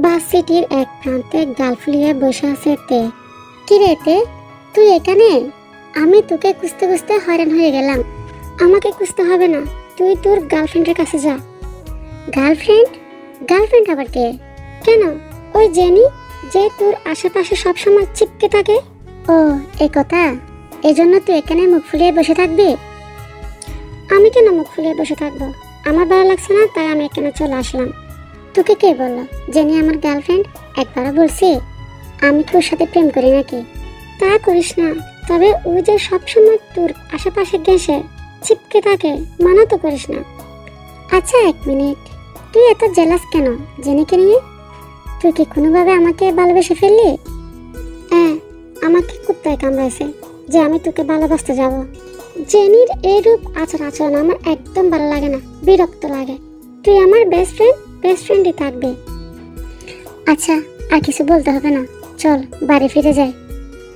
বাস সিটির এক প্রান্তে গাল ফুলিয়ে বসে আছে তে। কি রে তে, তুই এখানে? আমি তোকে খুঁজতে খুঁজতে হয়রান হয়ে গেলাম। আমাকে খুঁজতে হবে না, তুই তোর গার্লফ্রেন্ডের কাছে যা। গার্লফ্রেন্ড? গার্লফ্রেন্ড আবার কে? কেন? ওই জেনি, যে তোর আশেপাশে সবসময় চিপকে থাকে। ও, এ কথা। এজন্য তুই এখানে মুখ ফুলিয়ে বসে থাকবি? আমি কেন মুখ ফুলিয়ে বসে থাকবো? আমার ভালো লাগছে না, তাই আমি এখানে চলে আসলাম। তোকে কে বললো জেনি আমার গার্লফ্রেন্ড? একবারও বলছি আমি তোর সাথে প্রেম করি নাকি? তা করিস না, তবে ও যে সবসময় তোর আশেপাশে ঘেঁষে চিপকে থাকে, মানা তো করিস না। আচ্ছা এক মিনিট, তুই এত জেলাস কেন জেনিকে নিয়ে? তুই কি কোনোভাবে আমাকে ভালোবেসে ফেললি? হ্যাঁ, আমাকে কুত্তায় কামড়াইছে যে আমি তোকে ভালোবাসতে যাব। জেনির এইরূপ আচরণ আমার একদম ভালো লাগে না, বিরক্ত লাগে। তুই আমার বেস্ট ফ্রেন্ডই থাকবে। আচ্ছা, আর কিছু বলতে হবে না, চল বাড়ি ফিরে যাই।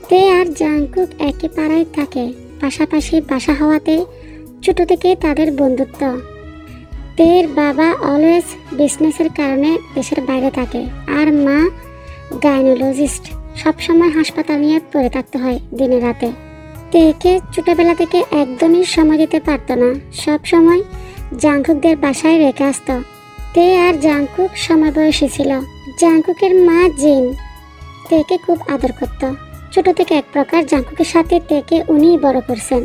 তে আর জাংকুক একই পাড়ায় থাকে, পাশাপাশি বাসা হওয়াতে ছোট থেকে তাদের বন্ধুত্ব। তের বাবা অলওয়েজ বিজনেসের কারণে দেশের বাইরে থাকে, আর মা গাইনোলজিস্ট। সবসময় হাসপাতাল নিয়ে পড়ে থাকতে হয় দিনে রাতে। তেকে ছোটবেলা থেকে একদমই সময় দিতে পারত না, সব সময় জাংকুকদের বাসায় রেখে আসত। তে আর জাংকুক সমবয়সী ছিল। জাংকুকের মা জিন তেকে খুব আদর করত। ছোট থেকে এক প্রকার জাংকুকের সাথে তেকে উনিই বড় করছেন।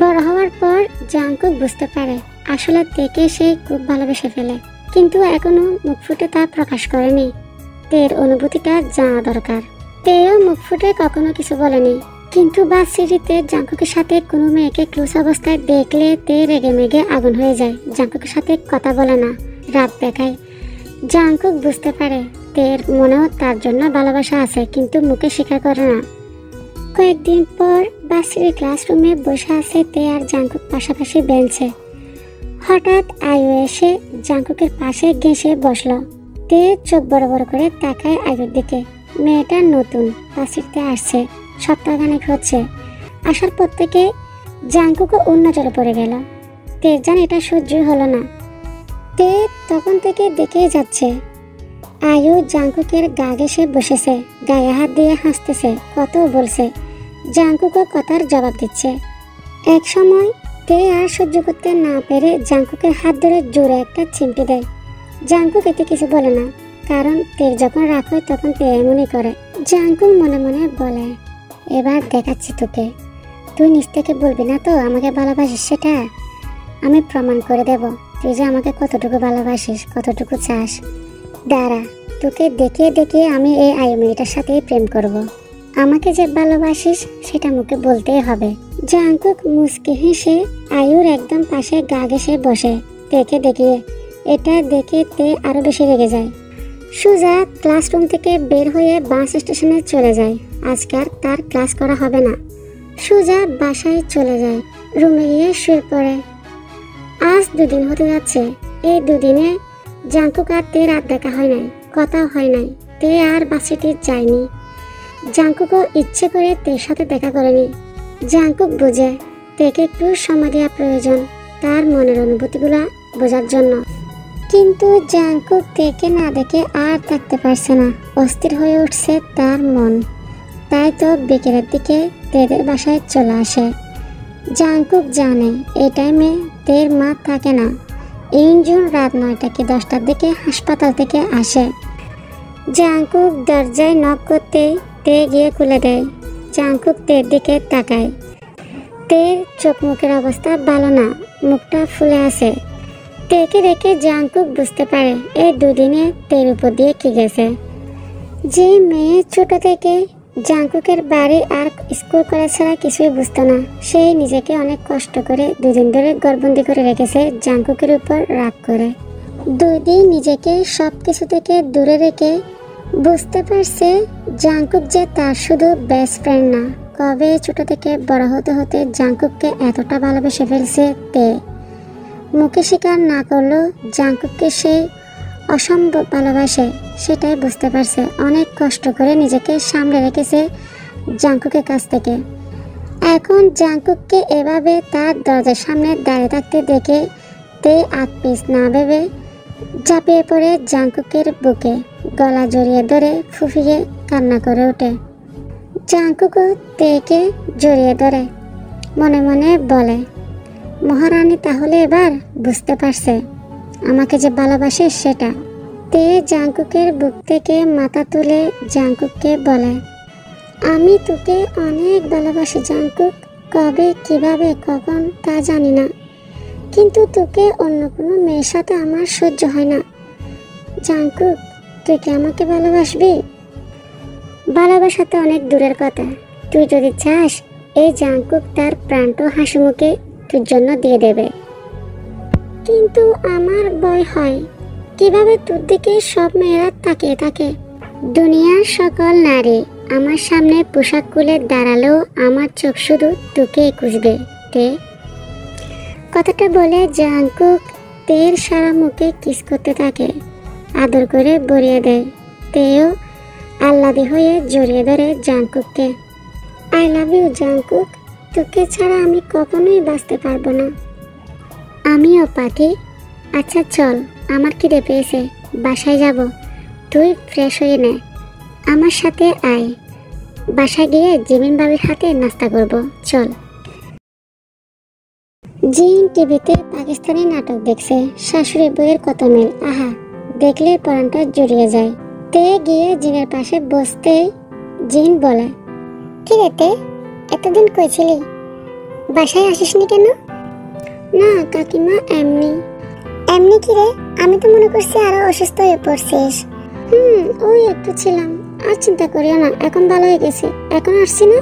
বড় হওয়ার পর জাংকুক বুঝতে পারে আসলে তেকে সে খুব ভালোবেসে ফেলে, কিন্তু এখনো মুখ ফুটে তা প্রকাশ করেনি। তের অনুভূতিটা জানা দরকার। তেও মুখ ফুটে কখনো কিছু বলেনি, কিন্তু বাস সিটিতে জাংকুকের সাথে কোনো মেয়েকে ক্লোজ অবস্থায় দেখলে তে রেগে মেগে আগুন হয়ে যায়। জাংকুকের সাথে কথা বলে না, রাত দেখায়। জাংকুক বুঝতে পারে তের মনেও তার জন্য ভালোবাসা আছে, কিন্তু মুখে স্বীকার করে না। কয়েকদিন পর বাসির ক্লাসরুমে বসে আছে তে আর জাংকুক পাশাপাশি বেঞ্চে। হঠাৎ আয়ু এসে জাংকুকের পাশে ঘেঁষে বসলো। তে চোখ বড় বড় করে তাকায় আয়ুর দিকে। মেয়েটা নতুন, বাসিতে আসছে, সপ্তাহখানেক হচ্ছে। আসার পর থেকে জাংকুকও অন্য চলে পড়ে গেল। তের যেন এটা সহ্যই হলো না। তে তখন থেকে দেখেই যাচ্ছে। আয়ু জাংকুকের গা ঘেঁষে বসেছে, গায়ে হাত দিয়ে হাসতেছে, কত বলছে। জাংকুকও কথার জবাব দিচ্ছে। এক সময় তে আর সহ্য করতে না পেরে জাংকুকের হাত ধরে জোরে একটা চিমটি দেয়। জাংকুক এতে কিছু বলে না, কারণ তের যখন রাগ হয় তখন তে এমনই করে। জাংকুক মনে মনে বলে, এবার দেখাচ্ছি তোকে, তুই নিজ থেকে বলবি না তো আমাকে ভালোবাসিস, সেটা আমি প্রমাণ করে দেব তুই যে আমাকে কতটুকু ভালোবাসিস, কতটুকু চাস। দাঁড়া, তোকে দেখিয়ে দেখিয়ে আমি এই আয়ু মেয়েটার সাথেই প্রেম করব। আমাকে যে ভালোবাসিস সেটা মুখে বলতেই হবে। জাংকুক মুচকি হেসে আয়ুর একদম পাশে গা ঘেঁষে বসে তেকে দেখিয়ে। এটা দেখে তে আরো বেশি রেগে যায়। সুজা ক্লাসরুম থেকে বের হয়ে বাস স্টেশনে চলে যায়। আজকাল তার ক্লাস করা হবে না। সুজা বাসায় চলে যায়, রুমে গিয়ে শুয়ে পড়ে। আজ 2 দিন হতে যাচ্ছে। এই 2 দিনে জাংকুক আর তে রাত দেখা হয় নাই, কথাও হয় নাই। তে আর বাসিটি যায়নি। জাংকুকও ইচ্ছে করে তের সাথে দেখা করেনি। জাংকুক বুঝে তেকে একটু সময় দেওয়া প্রয়োজন, তার মনের অনুভূতিগুলা বোঝার জন্য। কিন্তু জাংকুক তেকে না দেখে আর থাকতে পারছে না, অস্থির হয়ে উঠছে তার মন। তাই তো বিকেলের দিকে তেদের বাসায় চলে আসে। জাংকুক জানে এই টাইমে তের মা থাকে না। ইনজুন রাত 9টা কি 10টার দিকে হাসপাতাল থেকে আসে। জাংকুক দরজায় নক করতে তে গিয়ে খুলে দেয়। জাংকুক তের দিকে তাকায়। তের চোখ মুখের অবস্থা ভালো না, মুখটা ফুলে আছে। তেকে দেখে জাংকুক বুঝতে পারে এই 2 দিনে তের উপর দিয়ে কি গেছে। যে মেয়ে ছোট থেকে জাংকুকের বাড়ি আর স্কুল কলেজ ছাড়া কিছুই বুঝতো না, সেই নিজেকে অনেক কষ্ট করে 2 দিন ধরে ঘরবন্দি করে রেখেছে জাংকুকের উপর রাগ করে। 2 দিন নিজেকে সব কিছু থেকে দূরে রেখে বুঝতে পারছে জাংকুক যে তার শুধু বেস্ট ফ্রেন্ড না। কবে ছোট থেকে বড় হতে হতে জাংকুককে এতটা ভালোবেসে ফেলছে তে। মুখে স্বীকার না করলেও জাংকুককে সে অসম্ভব ভালোবাসে, সেটাই বুঝতে পারছে। অনেক কষ্ট করে নিজেকে সামলে রেখেছে জাংকুকের কাছ থেকে। এখন জাংকুককে এভাবে তার দরজার সামনে দাঁড়িয়ে থাকতে দেখে তে আতপিস না ভেবে ঝাঁপিয়ে পড়ে জাংকুকের বুকে গলা জড়িয়ে ধরে ফুফিয়ে কান্না করে ওঠে। জাংকুকও তেকে জড়িয়ে ধরে মনে মনে বলে, মহারানী তাহলে এবার বুঝতে পারছে আমাকে যে ভালোবাসে সেটা। তে জাংকুকের বুক থেকে মাথা তুলে জাংকুককে বলে, আমি তোকে অনেক ভালোবাসি জাংকুক, কবে কিভাবে কখন তা জানি না, কিন্তু তোকে অন্য কোনো মেয়ের সাথে আমার সহ্য হয় না। জাংকুক, তুই কি আমাকে ভালোবাসবি? ভালোবাসা তো অনেক দূরের কথা, তুই যদি চাস এই জাংকুক তার প্রাণটা হাসি মুখে তোর জন্য দিয়ে দেবে, কিন্তু আমার ভয় হয় কিভাবে তোর দিকে সব মেয়েরা তাকিয়ে থাকে। দুনিয়ার সকল নারী আমার সামনে পোশাক খুলে দাঁড়ালেও আমার চোখ শুধু তোকেই খুঁজবে তে। কথাটা বলে জাংকুক তের সারা মুখে কিস করতে থাকে, আদর করে ভরিয়ে দেয়। তেও আহ্লাদে হয়ে জড়িয়ে ধরে জাংকুককে। আই লাভ ইউ জাংকুক, তোকে ছাড়া আমি কখনোই বাঁচতে পারবো না। আমিও পাখি। আচ্ছা চল, আমার খিদে পেয়েছে, বাসায় যাব, তুই ফ্রেশ হয়ে নে, আমার সাথে আয়, বাসায় গিয়ে জিমিন বাবির হাতে নাস্তা করব, চল। জিন টিভিতে পাকিস্তানি নাটক দেখছে, শাশুড়ি বউয়ের কত মিল, আহা দেখলে পরানটা জড়িয়ে যায়। তে গিয়ে জিনের পাশে বসতেই জিন বলে, কি রে তে, এতদিন কই ছিলি, বাসায় আসিসনি কেন? না কাকিমা, এমনি। এমনি কি রে, আমি তো মনে করছি আরো অসুস্থ হয়ে পড়ছিস। ওই একটু ছিলাম, আর চিন্তা করিও না, এখন ভালো হয়ে গেছে, এখন আসছি না।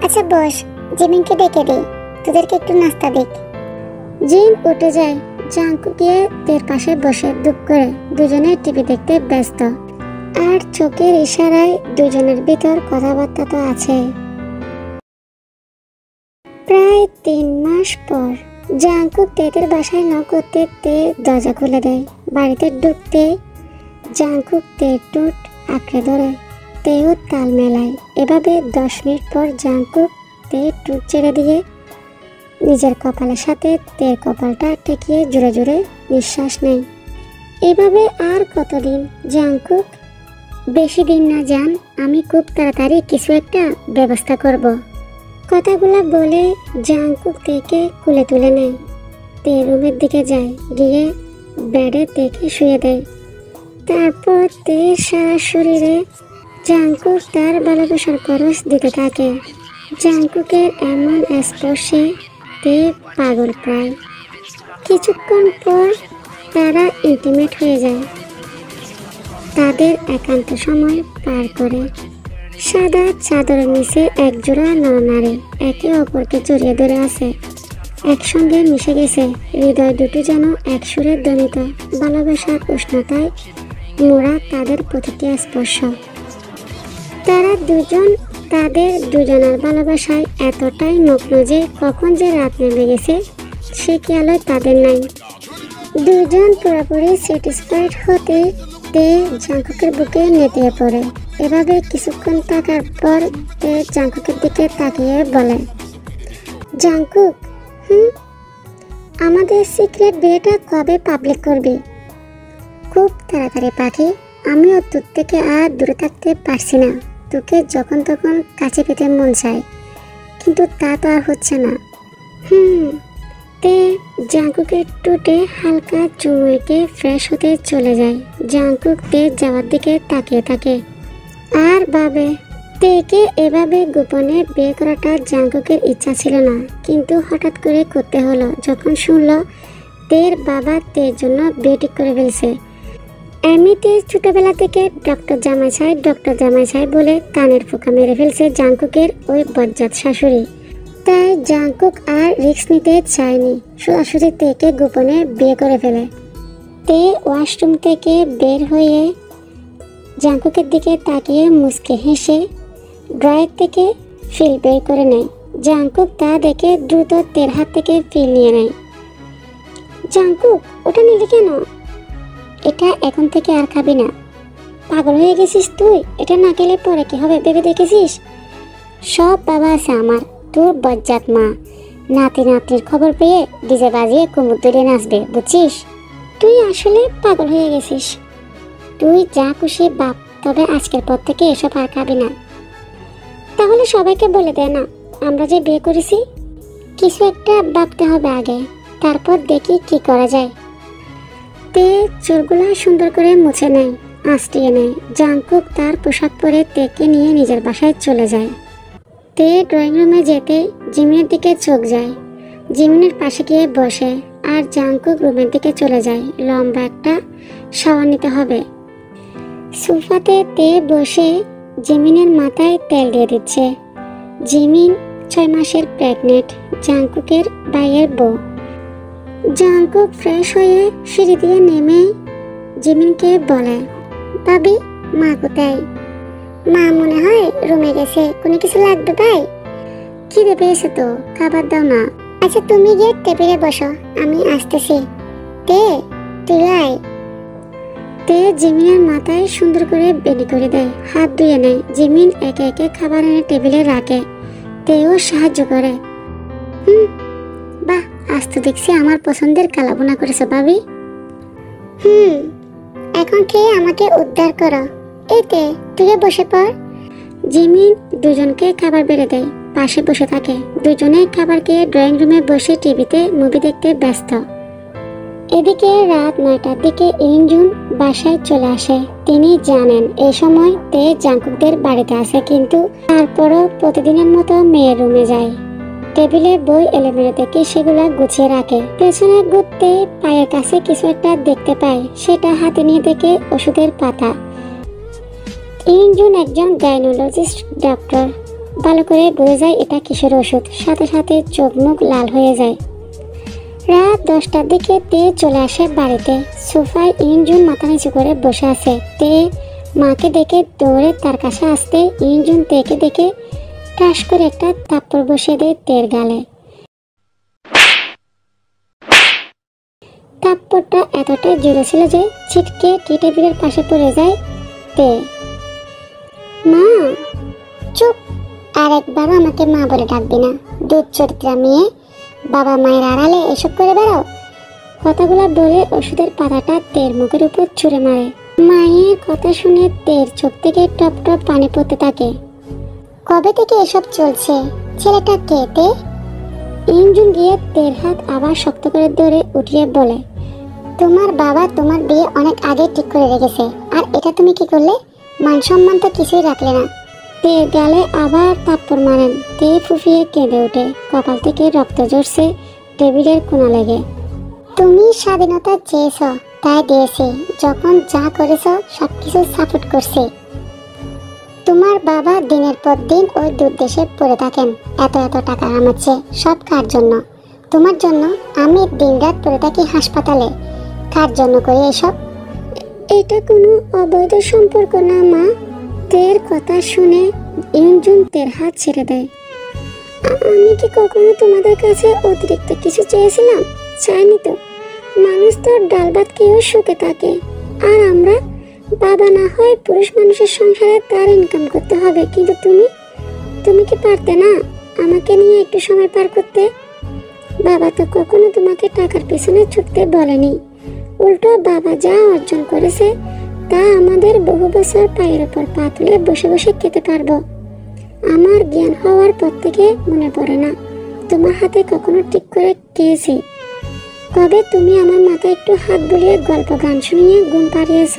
আচ্ছা বস, জিমিনকে ডেকে দে, তোদেরকে একটু নাস্তা দিক। জিন উঠে যায়, জাংকুক গিয়ে তের পাশে বসে দুপ করে দুজনে টিভি দেখতে ব্যস্ত, আর চোখের ইশারায় দুজনের ভিতর কথাবার্তা তো আছে। প্রায় 3 মাস পর জাংকুক তেদের বাসায় নক করতে তে দরজা খুলে দেয়। বাড়িতে ঢুকতে জাংকুক তের টুট আঁকড়ে ধরে, তেও তাল মেলায়। এভাবে 10 মিনিট পর জাংকুক তের টুট ছেড়ে দিয়ে নিজের কপালের সাথে তের কপালটা ঠেকিয়ে জোরে জোরে নিঃশ্বাস নেয়। এভাবে আর কতদিন? জাংকুক, বেশি দিন না যান, আমি খুব তাড়াতাড়ি কিছু একটা ব্যবস্থা করব। কথাগুলো বলে জাংকুক তেকে কুলে তুলে নেয়। তে রুমের দিকে যায়, গিয়ে বেডে তেকে শুয়ে দেয়। তারপর তে সারা শরীরে জাংকুক তার ভালোবাসার পরশ দিতে থাকে। জাংকুকের এমন স্পর্শে তে পাগল প্রায়। কিছুক্ষণ পর তারা ইন্টিমেট হয়ে যায়, তাদের একান্ত সময় পার করে। সাদা চাদরের নিচে একজোড়া নরনারী একে অপরকে জড়িয়ে ধরে আছে, একসঙ্গে মিশে গেছে। হৃদয় দুটো যেন এক সুরে ধ্বনিত, ভালোবাসার উষ্ণতায় মোড়া তাদের প্রতিটি স্পর্শ। তারা দুজন তাদের দুজনের ভালোবাসায় এতটাই মগ্ন যে কখন যে রাত নেমে গেছে সে খেয়ালই তাদের নাই। দুজন পুরোপুরি স্যাটিসফাইড হতে তে জাংকুকের বুকে নেতিয়ে পড়ে। এভাবে কিছুক্ষণ থাকার পর তে জাংকুকের দিকে তাকিয়ে বলে, জাংকুক, আমাদের সিক্রেট বিয়েটা কবে পাবলিক করবি? খুব তাড়াতাড়ি পাখি, আমিও তোর থেকে আর দূরে থাকতে পারছি না। তোকে যখন তখন কাছে পেতে মন চায়, কিন্তু তা তো আর হচ্ছে না। তে জাংকুকের টুটে হালকা চুমুকে ফ্রেশ হতে চলে যায়। জাংকুক তে যাওয়ার দিকে তাকিয়ে থাকে আর ভাবে, তেকে এভাবে গোপনে বিয়ে করাটা জাংকুকের ইচ্ছা ছিল না, কিন্তু হঠাৎ করে করতে হলো যখন শুনলো তের বাবা তের জন্য বিয়ে ঠিক করে ফেলছে। এমনিতে ছোটবেলা থেকে ডক্টর জামাই সাহেব বলে কানের ফোঁকা মেরে ফেলছে জাংকুকের ওই বজ্জাত শাশুড়ি। তাই জাংকুক আর রিস্ক নিতে চায়নি, সরাসরি তেকে গোপনে বিয়ে করে ফেলে। তে ওয়াশরুম থেকে বের হয়ে জাংকুকের দিকে তাকিয়ে মুচকে হেসে ড্রয়ার থেকে ফিল বের করে নেয়। জাংকুক তা দেখে দ্রুত তের হাত থেকে ফিল নিয়ে নেয়। জাংকুক, ওটা নিলি কেন? এটা এখন থেকে আর খাবি না। পাগল হয়ে গেছিস তুই? এটা না খেলে পরে কি হবে ভেবে দেখেছিস? সব বাবা আছে আমার, তোর বজ্জাত মা নাতি নাতনির খবর পেয়ে ডিজে বাজিয়ে কুমুর দূরে নাচবে, বুঝছিস? তুই আসলে পাগল হয়ে গেছিস। তুই যা খুশি বাপ, তবে আজকের পর থেকে এসব আর খাবি না। তাহলে সবাইকে বলে দে না আমরা যে বিয়ে করেছি। কিছু একটা ভাবতে হবে আগে, তারপর দেখি কি করা যায়। তে চুলগুলা সুন্দর করে মুছে নেয়, আঁচড়িয়ে নেয়। জাংকুক তার পোশাক পরে তেকে নিয়ে নিজের বাসায় চলে যায়। তে ড্রয়িং রুমে যেতে জিমিনের দিকে চোখ যায়। জিমিনের পাশে গিয়ে বসে আর জাংকুক রুমের দিকে চলে যায়। লম্বা একটা শাওয়ার নিতে হবে। সোফাতে তে বসে জিমিনের মাথায় তেল দিয়ে দিচ্ছে। জিমিন 6 মাসের প্রেগনেন্ট, জাংকুকের ভাইয়ের বউ। জাংকুক ফ্রেশ হয়ে সিঁড়ি দিয়ে নেমে জিমিনকে বলে, ভাবি মা কোথায়? মা মনে হয় রুমে গেছে। কোনো কিছু লাগবে ভাই? খিদে পেয়েছে তো, খাবার দাও না। আচ্ছা তুমি গিয়ে টেবিলে বসো, আমি আসতেছি। তে তুই আয়। তে জিমিনের মাথায় সুন্দর করে বেনি করে দেয়, হাত ধুয়ে নেয়। জিমিন একে একে খাবার এনে টেবিলে রাখে। তেও সাহায্য করে। বাহ, আজ তো দেখছি আমার পছন্দের কালাভুনা করেছো ভাবি। এখন খেয়ে আমাকে উদ্ধার করো। এতে তুই বসে পড়। জিমিন দুজনকে খাবার বেড়ে দেয়, পাশে বসে থাকে। দুজনে খাবার খেয়ে ড্রয়িং রুমে বসে টিভিতে মুভি দেখতে ব্যস্ত। এদিকে রাত 9টার দিকে ইনজুন বাসায় চলে আসে। তিনি জানেন এই সময় তে জাংকুকদের বাড়িতে আসে, কিন্তু তারপরও প্রতিদিনের মতো মেয়ের রুমে যায়। টেবিলে বই এলোমেলো থেকে সেগুলা গুছিয়ে রাখে। পেছনে ঘুরতে পায়ের কাছে কিছু একটা দেখতে পায়, সেটা হাতে নিয়ে দেখে ওষুধের পাতা। ইনজুন একজন গাইনোলজিস্ট ডক্টর, ভালো করে বুঝে যায় এটা কিসের ওষুধ। সাথে সাথে চোখ মুখ লাল হয়ে যায়। রাত 10টার দিকে তে চলে আসে বাড়িতে। সোফায় ইনজুন মাথা নিচু করে বসে আছে। তে মাকে দেখে দৌড়ে তার কাছে আসতে ইনজুন তেকে দেখে টাস করে একটা থাপ্পড় বসিয়ে দেয় তের গালে। থাপ্পড়টা এতটাই জোরে ছিল যে ছিটকে টি টেবিলের পাশে পড়ে যায় তে। মা চুপ, আর একবারও আমাকে মা বলে ডাকবি না। দুধ চরিত্রা মেয়ে, বাবা মায়ের আড়ালে এসব করে বেড়াও। কথাগুলো বলে ওষুধের পাতাটা তের মুখের উপর ছুঁড়ে মারে। মায়ের কথা শুনে তের চোখ থেকে টপ টপ পানি পড়তে থাকে। কবে থেকে এসব চলছে? ছেলেটা কে তে? ইনজুন গিয়ে তের হাত আবার শক্ত করে ধরে উঠিয়ে বলে, তোমার বাবা তোমার বিয়ে অনেক আগে ঠিক করে রেখেছে, আর এটা তুমি কি করলে? মান সম্মান তো কিছুই রাখলে না। তের গালে আবার থাপ্পড় মারেন। তে ফুফিয়ে কেঁদে ওঠে, কপাল থেকে রক্ত ঝরছে টেবিলের কোণা লেগে। তুমি স্বাধীনতা চেয়েছ, তাই দিয়েছি। যখন যা করেছ সবকিছু সাপোর্ট করছি। তোমার বাবা দিনের পর দিন ওই দূর দেশে পড়ে থাকেন, এত এত টাকা কামাচ্ছে। সব কার জন্য? তোমার জন্য। আমি দিনরাত পড়ে থাকি হাসপাতালে। কার জন্য করি এসব? এটা কোনো অবৈধ সম্পর্ক না মা। তের কথা শুনে ইনজুন তের হাত ছেড়ে দেয়। আমি কি কখনো তোমাদের কাছে অতিরিক্ত কিছু চেয়েছিলাম? চাইনি তো। মানুষ তো ডাল ভাত খেয়েও সুখে থাকে, আর আমরা বাবা না হয় পুরুষ মানুষের সংসারে তার ইনকাম করতে হবে, কিন্তু তুমি কি পারতে না আমাকে নিয়ে একটু সময় পার করতে? বাবা তো কখনো তোমাকে টাকার পেছনে ছুটতে বলেনি। উল্টো বাবা যা অর্জন করেছে তা আমাদের বহু বছর পায়ের ওপর পা তুলে বসে বসে খেতে পারবো। আমার জ্ঞান হওয়ার পর থেকে মনে পড়ে না তোমার হাতে কখনো ঠিক করে খেয়েছি। কবে তুমি আমার মাথায় একটু হাত বুলিয়ে গল্প গান শুনিয়ে ঘুম পাড়িয়েছ।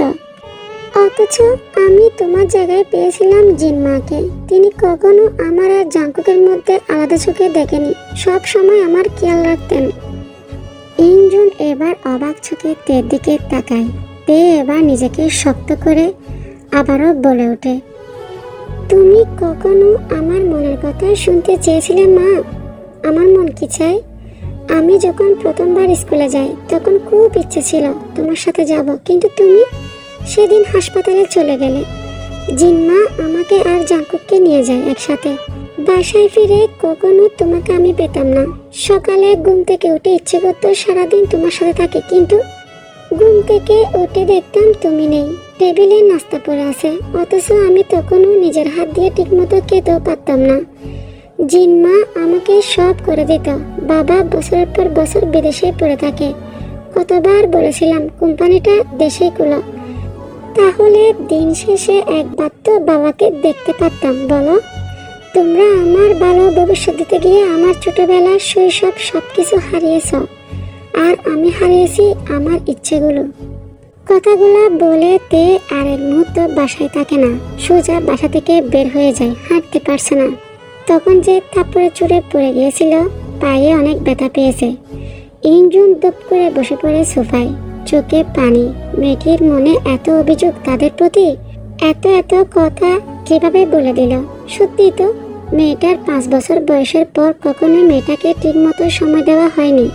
অথচ আমি তোমার জায়গায় পেয়েছিলাম জিনমাকে। তিনি কখনো আমার আর জাংকুকের মধ্যে আলাদা চোখে দেখেনি, সব সময় আমার খেয়াল রাখতেন। ইনজুন এবার অবাক চোখে তের দিকে তাকায়। তে এবার নিজেকে শক্ত করে আবারও বলে ওঠে, তুমি কখনো আমার মনের কথা শুনতে চেয়েছিলে মা? আমার মন কি চাই? আমি যখন প্রথমবার স্কুলে যাই তখন খুব ইচ্ছে ছিল তোমার সাথে যাব, কিন্তু তুমি সেদিন হাসপাতালে চলে গেলে। জিনমা আমাকে আর জাংকুককে নিয়ে যায় একসাথে। বাসায় ফিরে কখনো তোমাকে আমি পেতাম না। সকালে ঘুম থেকে উঠে ইচ্ছে করতো সারাদিন তোমার সাথে থাকি, কিন্তু ঘুম থেকে উঠে দেখতাম তুমি নেই, টেবিলে নাস্তা পড়ে আছে। অথচ আমি তখনও নিজের হাত দিয়ে ঠিকমতো খেতেও পারতাম না। জিনমা আমাকে সব করে দিত। বাবা বছরের পর বছর বিদেশে পড়ে থাকে, কতবার বলেছিলাম কোম্পানিটা দেশেই খুলো, তাহলে দিন শেষে একবার তো বাবাকে দেখতে পারতাম। বলো, তোমরা আমার ভালো ভবিষ্যৎ দিতে গিয়ে আমার ছোটবেলার শৈশব সবকিছু হারিয়েছ, আর আমি হারিয়েছি আমার ইচ্ছেগুলো। কথাগুলো বলে তে আর এক মুহূর্ত বাসায় থাকে না, সোজা বাসা থেকে বের হয়ে যায়, হাঁটতে পারছে না। তখন যে থাপ্পড়ে চুড়ে পড়ে গিয়েছিল, পায়ে অনেক ব্যথা পেয়েছে। ইঞ্জুন দপ করে বসে পড়ে সোফায়, চোখে পানি। মেয়েটির মনে এত অভিযোগ তাদের প্রতি, এত এত কথা কিভাবে বলে দিল। সত্যি তো, মেয়েটার 5 বছর বয়সের পর কখনো মেয়েটাকে ঠিক মতো সময় দেওয়া হয়নি,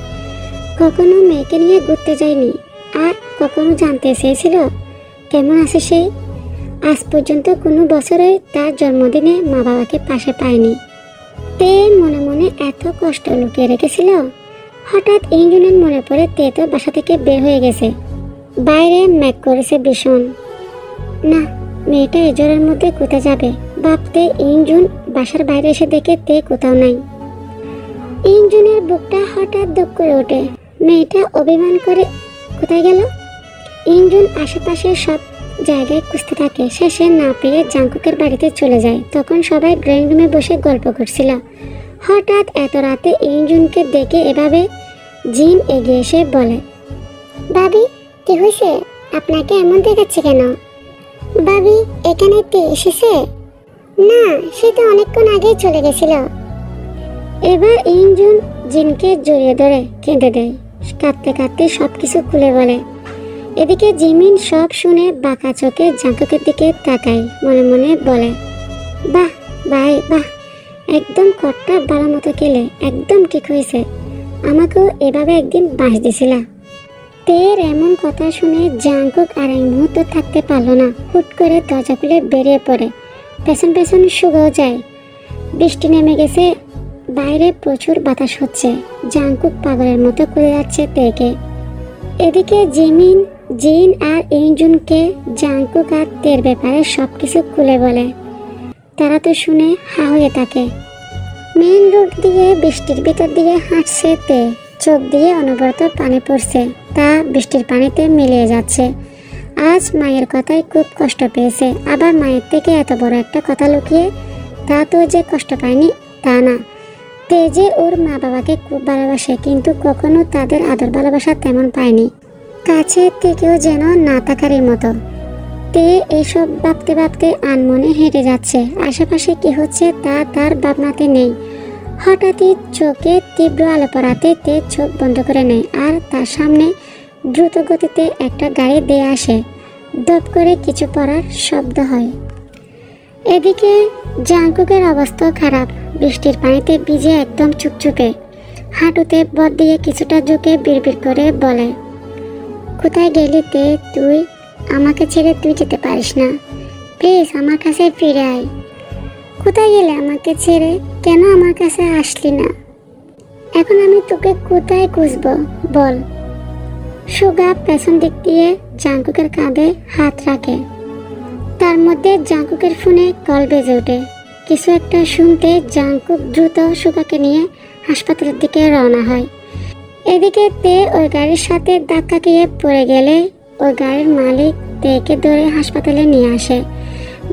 কখনো মেয়েকে নিয়ে ঘুরতে যায়নি, আর কখনো জানতে চেয়েছিল কেমন আছে সে। আজ পর্যন্ত কোনো বছরে তার জন্মদিনে মা বাবাকে পাশে পায়নি। তে মনে মনে এত কষ্ট লুকিয়ে রেখেছিল। হঠাৎ ইঞ্জুনের মনে পড়ে তে তো বাসা থেকে বের হয়ে গেছে, বাইরে ম্যাক করেছে ভীষণ। না, মেয়েটা এ জ্বরের মধ্যে কোথায় যাবে ভাবতে ইঞ্জুন বাসার বাইরে এসে দেখে তে কোথাও নাই। ইঞ্জুনের বুকটা হঠাৎ ধক করে ওঠে। মেয়েটা অভিমান করে কোথায় গেল? ইঞ্জুন আশেপাশে সব জায়গায় খুঁজতে থাকে, শেষে না পেয়ে জাঙ্কুকের বাড়িতে চলে যায়। তখন সবাই ড্রয়িং রুমে বসে গল্প করছিল। হঠাৎ এত রাতে ইঞ্জুনকে দেখে এভাবে জিন এগিয়ে এসে বলে, ভাবি কি হয়েছে? আপনাকে এমন দেখাচ্ছে কেন? ভাবি এখানে তে এসেছে? না, সে তো অনেকক্ষণ আগেই চলে গেছিল। এবার ইঞ্জুন জিনকে জড়িয়ে ধরে কেঁদে দেয়, কাঁদতে কাঁদতে সবকিছু খুলে বলে। এদিকে জিমিন সব শুনে বাঁকা চোখে জাঙ্কুকের দিকে তাকায়, মনে মনে বলে, বাহ ভাই বাহ, একদম কটটা ভালো মতো খেলে, একদম ঠিক হয়েছে। আমাকেও এভাবে একদিন বাঁশ দিছিল। তের এমন কথা শুনে জাঙ্কুক আর এক মুহূর্ত থাকতে পারল না, হুট করে দরজা খুলে বেরিয়ে পড়ে। পেছন পেছন সুগাও যায়। বৃষ্টি নেমে গেছে, বাইরে প্রচুর বাতাস হচ্ছে। জাঙ্কুক পাগলের মতো খুলে যাচ্ছে তেকে। এদিকে জিমিন, জিন আর ইঞ্জুনকে জাঙ্কুক আর তের ব্যাপারে সবকিছু খুলে বলে। তারা তো শুনে হা হয়ে থাকে। মেইন রোড দিয়ে বৃষ্টির ভিতর দিয়ে হাঁটছে তে, চোখ দিয়ে অনবরত পানি পড়ছে, তা বৃষ্টির পানিতে মিলিয়ে যাচ্ছে। আজ মায়ের কথায় খুব কষ্ট পেয়েছে, আবার মায়ের থেকে এত বড় একটা কথা লুকিয়ে তা তো যে কষ্ট পায়নি তা না। তে যে ওর মা বাবাকে খুব ভালোবাসে, কিন্তু কখনো তাদের আদর ভালোবাসা তেমন পায়নি, কাছে থেকেও যেন না থাকারই মতো। তে এইসব ভাবতে ভাবতে আনমনে হেঁটে যাচ্ছে। আশেপাশে কি হচ্ছে তা তার ভাবনাতে নেই। হঠাৎই চোখে তীব্র আলো পড়াতে তে চোখ বন্ধ করে নেয়, আর তার সামনে দ্রুত গতিতে একটা গাড়ি দিয়ে আসে। দপ করে কিছু পড়ার শব্দ হয়। এদিকে জাঙ্কুকের অবস্থা খারাপ, বৃষ্টির পানিতে ভিজে একদম চুপচুপে। হাঁটুতে বদ দিয়ে কিছুটা ঝুঁকে বিড়বিড় করে বলে, কোথায় গেলি তে তুই? আমাকে ছেড়ে তুই যেতে পারিস না, প্লিজ আমার কাছে ফিরে আয়। কোথায় গেলে আমাকে ছেড়ে? কেন আমার কাছে আসলি না? এখন আমি তোকে কোথায় খুঁজবো বল? সুগা পেছন দিক দিয়ে জাঙ্কুকের কাঁধে হাত রাখে। তার মধ্যে জাঙ্কুকের ফোনে কল বেজে ওঠে। কিছু একটা শুনতে জাঙ্কুক দ্রুত সুগাকে নিয়ে হাসপাতালের দিকে রওনা হয়। এদিকে তে ওই গাড়ির সাথে ধাক্কা খেয়ে পড়ে গেলে ওই গাড়ির মালিক তেকে ধরে হাসপাতালে নিয়ে আসে।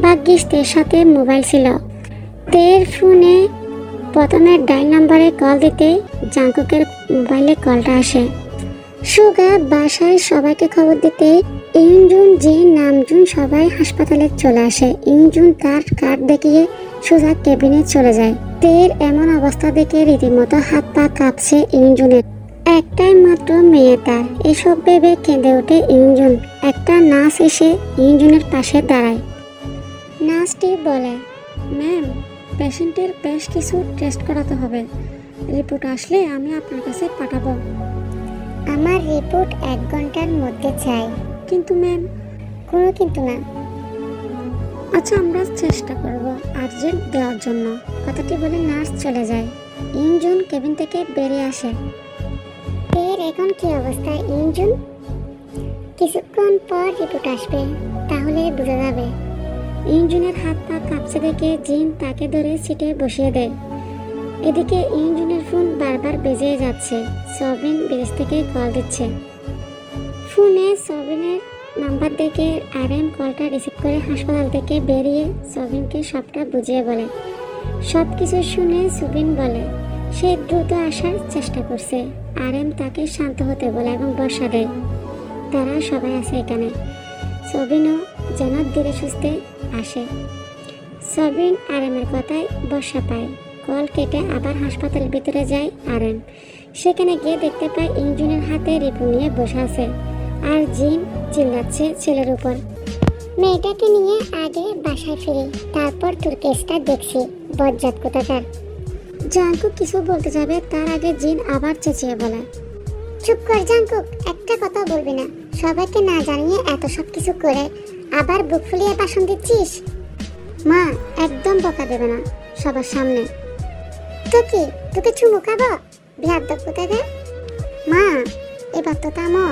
ভাগ্যিস তের সাথে মোবাইল ছিল। তের ফোনে প্রথমে ডায়াল নাম্বারে কল দিতে জাঙ্কুকের মোবাইলে কলটা আসে। সুগা বাসায় সবাইকে খবর দিতে ইঞ্জুন, জিন, নামজুন সবাই হাসপাতালে চলে আসে। ইঞ্জুন তার কার্ড দেখিয়ে সোজা কেবিনে চলে যায়। তের এমন অবস্থা দেখে রীতিমতো হাত পা কাঁপছে ইঞ্জুনের। একটাই মাত্র মেয়ে তার, এসব ভেবে কেঁদে ওঠে ইঞ্জুন। একটা নার্স এসে ইঞ্জুনের পাশে দাঁড়ায়। নার্সটি বলে, ম্যাম, পেশেন্টের বেশ কিছু টেস্ট করাতে হবে, রিপোর্ট আসলে আমি আপনার কাছে পাঠাবো। আমার রিপোর্ট 1 ঘন্টার মধ্যে চাই। কিন্তু ম্যাম। কোনো কিন্তু না। আচ্ছা, আমরা চেষ্টা করব আর্জেন্ট দেওয়ার জন্য। কথাটি বলে নার্স চলে যায়। ইঞ্জুন কেবিন থেকে বেরিয়ে আসে। এর এখন কি অবস্থা ইঞ্জুন? কিছুক্ষণ পর রিপোর্ট আসবে, তাহলে বোঝা যাবে। ইঞ্জুনের হাত পা কাঁপছে দেখে জিন তাকে ধরে সিটে বসিয়ে দেয়। এদিকে ইঞ্জুনের ফোন বারবার বেজে যাচ্ছে। সবিন বিদেশ থেকে কল দিচ্ছে। ফোনে সবিনের নাম্বার দেখে আরএম কলটা রিসিভ করে হাসপাতাল থেকে বেরিয়ে সবিনকে সবটা বুঝিয়ে বলে। সব কিছু শুনে সুবিন বলে সে দ্রুত আসার চেষ্টা করছে। আরএম তাকে শান্ত হতে বলে এবং বর্ষা দেয়। তারা সবাই আছে এখানে। সবিনও যেন ধীরে সুস্থে আসে। সবিন আরএমের কথায় বর্ষা পায়। কল কেটে আবার হাসপাতালের ভিতরে যায় আরএম। সেখানে গিয়ে দেখতে পায় ইঞ্জুনের হাতে রিপু নিয়ে বসে আছে আর জিন চিল্লাচ্ছে ছেলের উপর। মেয়েটাকে নিয়ে আগে বাসায় ফিরি, তারপর তোর কেসটা দেখছি, বজ্জাত কোথাকার। জাঙ্কুক কিছু বলতে যাবে তার আগে জিন আবার চেঁচিয়ে বলে, চুপ কর জাঙ্কুক, একটা কথা বলবি না। সবাইকে না জানিয়ে এত সব কিছু করে আবার বুক ফুলিয়ে ভাষণ দিচ্ছিস। মা একদম বকা দেবে না সবার সামনে। তো কি তোকে চুমু খাবো বিহাদ্দব কোথাকার? মা এবার তো থামো,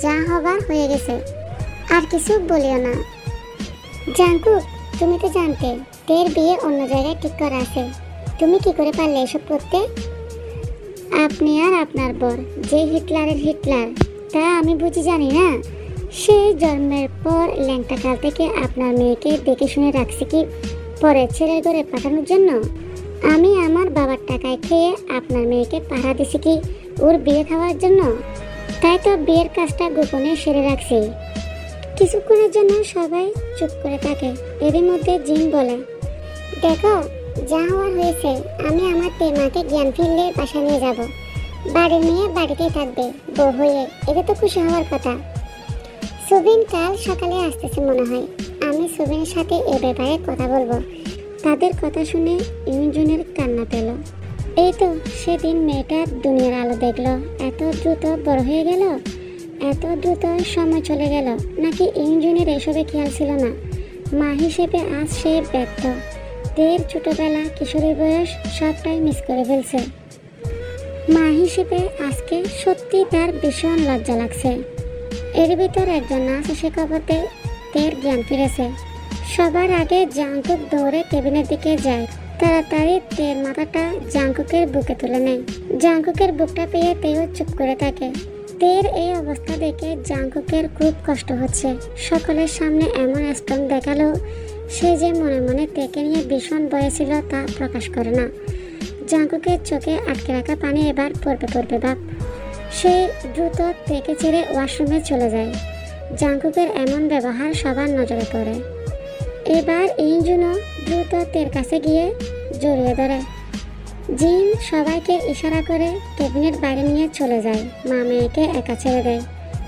যা হবার হয়ে গেছে, আর কিছু বলিও না। জাঙ্কুক তুমি তো জানতে তের বিয়ে অন্য জায়গায় ঠিক করা আছে, তুমি কি করে পারলে এসব করতে? আপনি আর আপনার বর যে হিটলারের হিটলার তা আমি বুঝি জানি না? সেই জন্মের পর ল্যাংটা কাল থেকে আপনার মেয়েকে দেখে শুনে রাখছি কি পরে ছেলের ঘরে পাঠানোর জন্য? আমি আমার বাবার টাকায় খেয়ে আপনার মেয়েকে পাহারা দিছি কি ওর বিয়ে খাওয়ার জন্য? তাই তো বিয়ের কাজটা গোপনে সেরে রাখছি। কিছুক্ষণের জন্য সবাই চুপ করে থাকে। এরই মধ্যে জিন বলে, দেখো যা হওয়ার হয়েছে, আমি আমার তেমাকে জ্ঞান ফিরলে বাসা নিয়ে যাব। বাড়ির মেয়ে বাড়িতেই থাকবে বউ হয়ে, এটা তো খুশি হওয়ার কথা। সুবিন কাল সকালে আসতেছে মনে হয়, আমি সুবিনের সাথে এ ব্যাপারে কথা বলবো। তাদের কথা শুনে ইউনজুনের কান্না পেল। এই তো সেদিন মেয়েটা দুনিয়ার আলো দেখলো, এত দ্রুত বড় হয়ে গেল, এত দ্রুত সময় চলে গেল। নাকি ইউনজুনের এসবে খেয়াল ছিল না? মা হিসেবে আজ সে ব্যর্থ। তের ছোটবেলা কিশোরী বয়স সবটাই মিস করে ফেলছে। মা হিসেবে আজকে সত্যি তার ভীষণ লজ্জা লাগছে। এর ভিতর একজন নার্স এসে খবর দেয় তের জ্ঞান ফিরেছে। সবার আগে জাঙ্কুক দৌড়ে কেবিনের দিকে যায়। তাড়াতাড়ি তের মাথাটা জাঙ্কুকের বুকে তুলে নেয়। জাঙ্কুকের বুকটা পেয়ে তেও চুপ করে থাকে। তের এই অবস্থা দেখে জাঙ্কুকের খুব কষ্ট হচ্ছে। সকলের সামনে এমন স্ট্রং দেখালো, সে যে মনে মনে তেকে নিয়ে ভীষণ ভয়ে ছিল তা প্রকাশ করে না। জাঙ্কুকের চোখে আটকে রাখা পানি এবার পড়বে ভাব। সে দ্রুত তেকে ছেড়ে ওয়াশরুমে চলে যায়। জাঙ্কুকের এমন ব্যবহার সবার নজরে পড়ে। এবার ইঞ্জুনও দ্রুত তের কাছে গিয়ে জড়িয়ে ধরে। জিন সবাইকে ইশারা করে কেবিনের বাইরে নিয়ে চলে যায়। মা মেয়েকে একা ছেড়ে দেয়।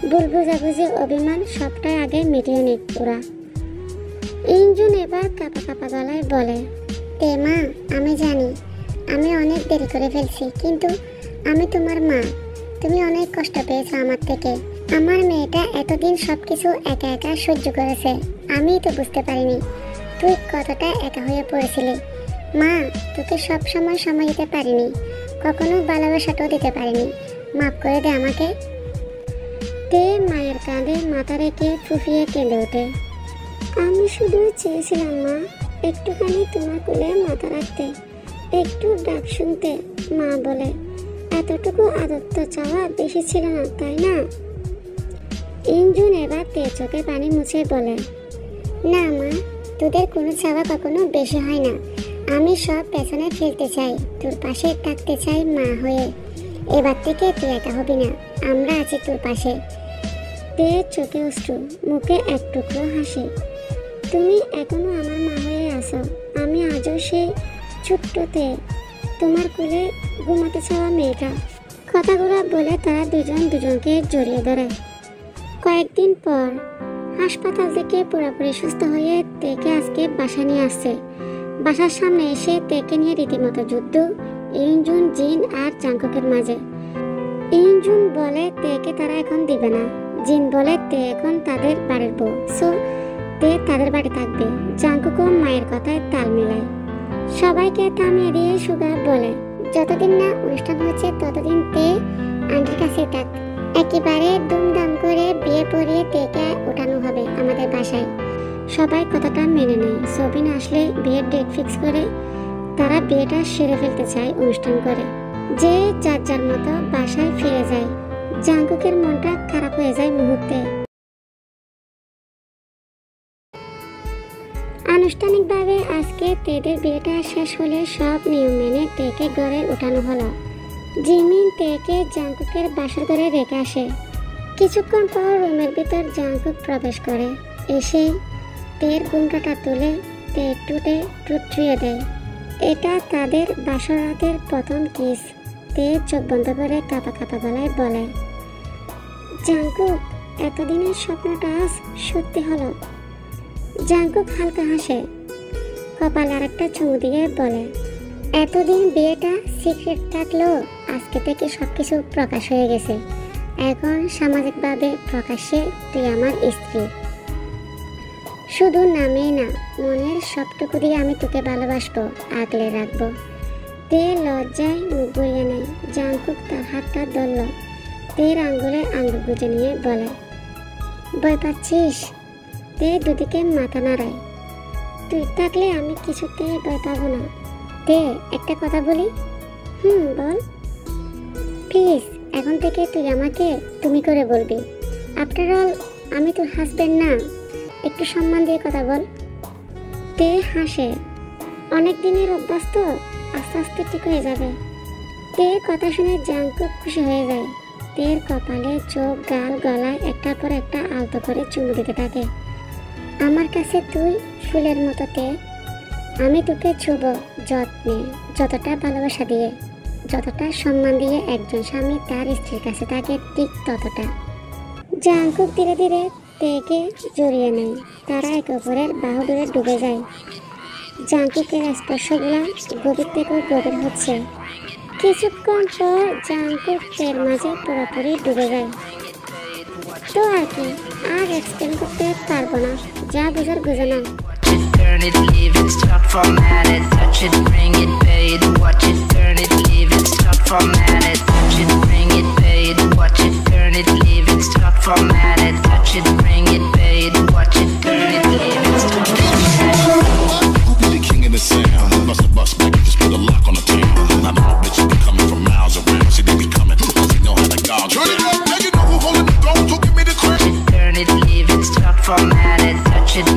ভুল বুঝাবুঝি অভিমান সবটাই আগে মিটিয়ে নিক ওরা। ইঞ্জুন এবার কাঁপা কাঁপা গলায় বলে, তে মা আমি জানি আমি অনেক দেরি করে ফেলছি, কিন্তু আমি তোমার মা। তুমি অনেক কষ্ট পেয়েছো আমার থেকে। আমার মেয়েটা এতদিন সবকিছু একা একা সহ্য করেছে, আমি তো বুঝতে পারিনি তুই কতটা একা হয়ে পড়েছিলি। মা তোকে সব সময় দিতে পারিনি, কখনো ভালোবাসাটাও দিতে পারিনি, মাফ করে দে আমাকে। তে মায়ের কাঁধে মাথা রেখে ফুফিয়ে কেঁদে ওঠে। আমি শুধু চেয়েছিলাম মা একটুখানি তোমার কোলে মাথা রাখতে, একটু ডাক শুনতে। মা বলে, এতটুকু আদর তো চাওয়া বেশি ছিল না তাই না? ইঞ্জুন এবার তের চোখে পানি মুছে বলে, না মা, তোদের কোনো চাওয়া কখনো বেশি হয় না। আমি সব পেছনে ফেলতে চাই, তোর পাশে থাকতে চাই মা হয়ে। এবার থেকে তুই একা হবি না, আমরা আছি তোর পাশে। তের চোখে অশ্রু, মুখে এক টুকরো হাসি। তুমি এখনো আমার মা হয়ে আছো। আমি আজও সেই ছোট্টতে তোমার কোলে ঘুমাতে চাওয়া মেয়েটা। কথাগুলো বলে তারা দুজন দুজনকে জড়িয়ে ধরে। কয়েকদিন পর হাসপাতাল থেকে পুরোপুরি সুস্থ হয়ে তেকে আজকে বাসা নিয়ে আসছে। বাসার সামনে এসে তেকে নিয়ে রীতিমতো যুদ্ধ ইউনজুন, জিন আর জাঙ্কুকের মাঝে। ইউনজুন বলে তেকে তারা এখন দিবে না। জিন বলে তে এখন তাদের বাড়ির বউ, সো তে তাদের বাড়ি থাকবে। জাঙ্কুকও মায়ের কথায় তাল মিলায়। সবাইকে থামিয়ে দিয়ে সুগা বলে, যতদিন না অনুষ্ঠান হচ্ছে ততদিন তে আন্টির কাছে থাক। একেবারে দুমদাম করে বিয়ে পড়িয়ে তেকে ওঠানো হবে আমাদের বাসায়। সবাই কথাটা মেনে নেয়। সবিন আসলে বিয়ের ডেট ফিক্স করে তারা বিয়েটা সেরে ফেলতে চায় অনুষ্ঠান করে। যে যার যার মতো বাসায় ফিরে যায়। জাঙ্কুকের মনটা খারাপ হয়ে যায় মুহূর্তে। আনুষ্ঠানিকভাবে আজকে তেদের বিয়েটা শেষ হলে সব নিয়ম মেনে তেকে ঘরে উঠানো হলো। জিমিন তেকে জাঙ্কুকের বাসর ঘরে রেখে আসে। কিছুক্ষণ পর রুমের ভিতর জাঙ্কুক প্রবেশ করে। এসে তের ঘুমটাটা তুলে তে টুটে টুট ছুঁয়ে দেয়। এটা তাদের বাসর রাতের প্রথম কিস। তে চোখ বন্ধ করে কাঁপা কাঁপা গলায় বলে, জাঙ্কুক, এতদিনের স্বপ্নটা আজ সত্যি হলো। জাঙ্কুক হালকা হাসে, কপাল আর একটা চুমু দিয়ে বলে, এতদিন বিয়েটা সিক্রেট থাকলেও আজকে থেকে সবকিছু প্রকাশ হয়ে গেছে। এখন সামাজিকভাবে প্রকাশ্যে তুই আমার স্ত্রী। শুধু নামেই না, মনের সবটুকু দিয়ে আমি তোকে ভালোবাসবো, আগলে রাখবো। তে লজ্জায় মুখ ঘুরিয়ে নেয়। জাঙ্কুক তার হাতটা ধরল। তের আঙ্গুলে আঙ্গুল গুজে নিয়ে বলে, ভয় পাচ্ছিস? তে দুদিকে মাথা নাড়ায়। তুই থাকলে আমি কিছুতেই ভয় পাবো না। তে একটা কথা বলি। বল। প্লিজ এখন থেকে তুই আমাকে তুমি করে বলবি। আফটার অল আমি তোর হাজবেন্ড না, একটু সম্মান দিয়ে কথা বল। তে হাসে, অনেক দিনের অভ্যাস তো, আস্তে আস্তে ঠিক হয়ে যাবে। তের কথা শুনে জাঙ্কুক খুশি হয়ে যায়। তের কপালে, চোখ, গাল, গলায় একটার পর একটা আলতো করে চুমু দিতে থাকে। আমার কাছে তুই ফুলের মতো তে। আমি তোকে ছুব যত্নে, যতটা ভালোবাসা দিয়ে, যতটা সম্মান দিয়ে একজন স্বামী তার স্ত্রীর কাছে থাকে, ঠিক ততটা। জাঙ্কুক ধীরে ধীরে তেকে জড়িয়ে নেয়। তারা একে অপরের বাহু ধরে ডুবে যায়। জাঙ্কুকের স্পর্শগুলা গভীর থেকেও গভীর হচ্ছে। কিছুক্ষণ পর জাঙ্কুক তের মাঝে পুরোপুরি ডুবে যায়। তো আর কি, আর এক্সপ্লেন করতে পারবো না, যা বুঝার বুঝে নাও। Turn it, leave it, stop, format it, touch it, bring it, pay it, watch it, turn it, leave it, stop, format it, touch it, bring it, pay it, watch it, turn it, leave it, stop, format it, touch it, bring it, pay it, watch it, turn it, leave it, stop, format it. The king of the sound, bust a bus back, just put a lock on the town. I know bitches be coming from miles around, see they be coming, cause they know how to gouge. Turn it up, make it know who holding the throne, so give me the credit. Turn it, leave it, stop, format it, touch it.